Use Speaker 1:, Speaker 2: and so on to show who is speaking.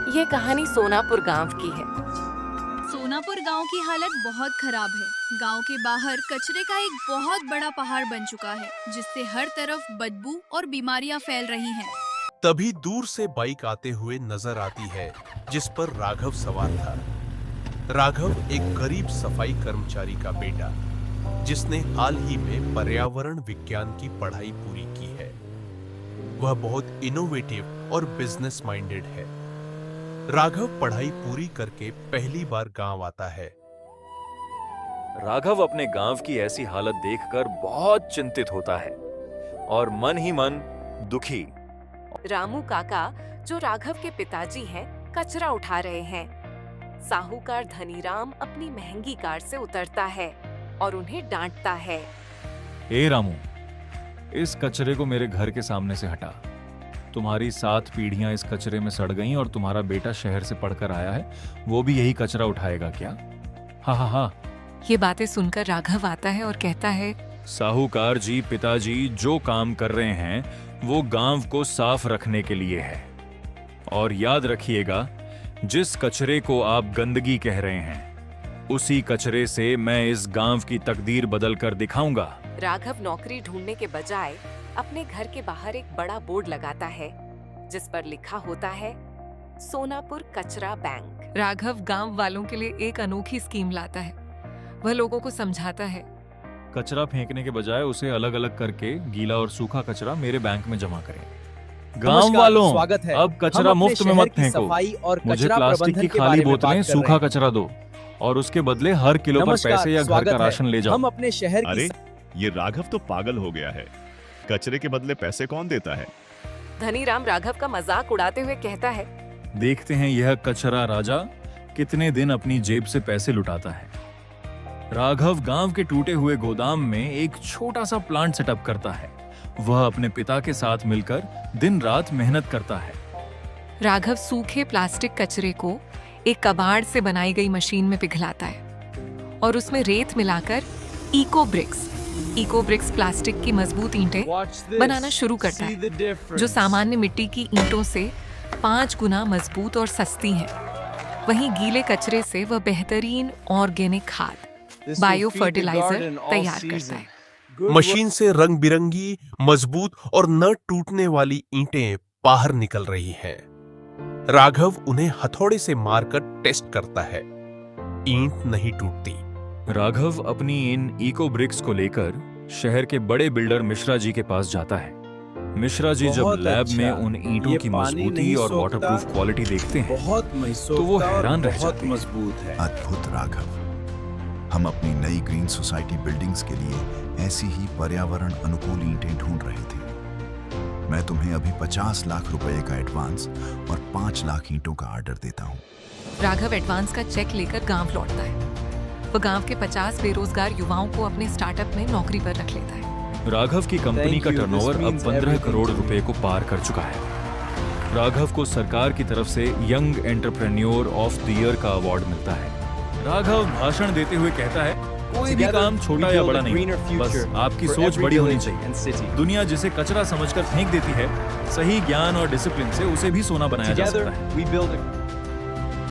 Speaker 1: ये कहानी सोनापुर गांव की है।
Speaker 2: सोनापुर गांव की हालत बहुत खराब है। गांव के बाहर कचरे का एक बहुत बड़ा पहाड़ बन चुका है, जिससे हर तरफ बदबू और बीमारियां फैल रही हैं।
Speaker 3: तभी दूर से बाइक आते हुए नजर आती है, जिस पर राघव सवार था। राघव एक गरीब सफाई कर्मचारी का बेटा, जिसने हाल ही में पर्यावरण विज्ञान की पढ़ाई पूरी की है। वह बहुत इनोवेटिव और बिजनेस माइंडेड है। राघव पढ़ाई पूरी करके पहली बार गांव आता है।
Speaker 4: राघव अपने गांव की ऐसी हालत देखकर बहुत चिंतित होता है और मन ही मन दुखी।
Speaker 1: रामू काका, जो राघव के पिताजी हैं, कचरा उठा रहे हैं। साहूकार धनीराम अपनी महंगी कार से उतरता है और उन्हें डांटता है।
Speaker 4: ए रामू, इस कचरे को मेरे घर के सामने से हटा। तुम्हारी 7 पीढ़ियां इस कचरे में सड़ गईं और तुम्हारा बेटा शहर से पढ़कर आया है, वो भी यही कचरा उठाएगा क्या? हाँ हाँ हाँ।
Speaker 5: ये बातें सुनकर राघव आता है और कहता है,
Speaker 4: साहूकार जी, पिताजी जो काम कर रहे हैं वो गांव को साफ रखने के लिए है। और याद रखिएगा, जिस कचरे को आप गंदगी कह रहे हैं, उसी कचरे से मैं इस गांव की तकदीर बदल कर दिखाऊंगा।
Speaker 1: राघव नौकरी ढूंढने के बजाय अपने घर के बाहर एक बड़ा बोर्ड लगाता है, जिस पर लिखा होता है सोनापुर कचरा बैंक।
Speaker 5: राघव गांव वालों के लिए एक अनोखी स्कीम लाता है। वह लोगों को समझाता है,
Speaker 4: कचरा फेंकने के बजाय उसे अलग अलग करके गीला और सूखा कचरा मेरे बैंक में जमा करें। गांव वालों,
Speaker 6: स्वागत है।
Speaker 4: अब कचरा मुफ्त में मत फेंको। मुझे प्लास्टिक की खाली बोतलें, सूखा कचरा दो और उसके बदले हर किलो पर पैसे या घर का राशन ले जाओ।
Speaker 6: हम अपने शहर की
Speaker 7: अरे ये राघव तो पागल हो गया है। कचरे के बदले पैसे कौन देता है?
Speaker 1: धनीराम राघव का मजाक उड़ाते हुए कहता है,
Speaker 4: देखते हैं यह कचरा राजा कितने दिन अपनी जेब से पैसे लुटाता है। राघव गांव के टूटे हुए गोदाम में एक छोटा सा प्लांट सेटअप करता है। वह अपने पिता के साथ मिलकर दिन रात मेहनत करता है।
Speaker 5: राघव सूखे प्लास्टिक कचरे को एक कबाड़ से बनाई गई मशीन में पिघलाता है और उसमें रेत मिलाकर इको ब्रिक्स प्लास्टिक की मजबूत ईंटें बनाना शुरू करता है, जो सामान्य मिट्टी की ईंटों से 5 गुना मजबूत और सस्ती हैं। वहीं गीले कचरे से वह बेहतरीन ऑर्गेनिक खाद, बायो फर्टिलाइजर तैयार करता है।
Speaker 3: मशीन से रंग बिरंगी, मजबूत और न टूटने वाली ईंटें बाहर निकल रही हैं। राघव उन्हें हथौड़े से मारकर टेस्ट करता है। ईंट नहीं टूटती।
Speaker 4: राघव अपनी इन इको ब्रिक्स को लेकर शहर के बड़े बिल्डर मिश्रा जी के पास जाता है। मिश्रा जी जब लैब में उन ईंटों की मजबूती और वाटरप्रूफ क्वालिटी देखते हैं तो वो हैरान रह जाते हैं।
Speaker 8: अद्भुत राघव, हम अपनी नई ग्रीन सोसाइटी बिल्डिंग्स के लिए ऐसी ही पर्यावरण अनुकूल ईंटें ढूंढ रहे थे। मैं तुम्हें अभी 50 लाख रुपए का एडवांस और 5 लाख ईंटों का ऑर्डर देता हूँ।
Speaker 5: राघव एडवांस का चेक लेकर गांव लौटता है। वह गांव के 50 बेरोजगार युवाओं को अपने स्टार्टअप में नौकरी पर रख लेता है।
Speaker 4: राघव की कंपनी का टर्नओवर अब 15 करोड़ रुपए को पार कर चुका है। राघव को सरकार की तरफ से young entrepreneur of the year का अवार्ड मिलता है। राघव भाषण देते हुए कहता है, कोई भी काम छोटा या बड़ा नहीं, बस आपकी सोच बड़ी होनी चाहिए। दुनिया जिसे कचरा समझकर फेंक देती है, सही ज्ञान और डिसिप्लिन से उसे भी सोना बनाया जा सकता है।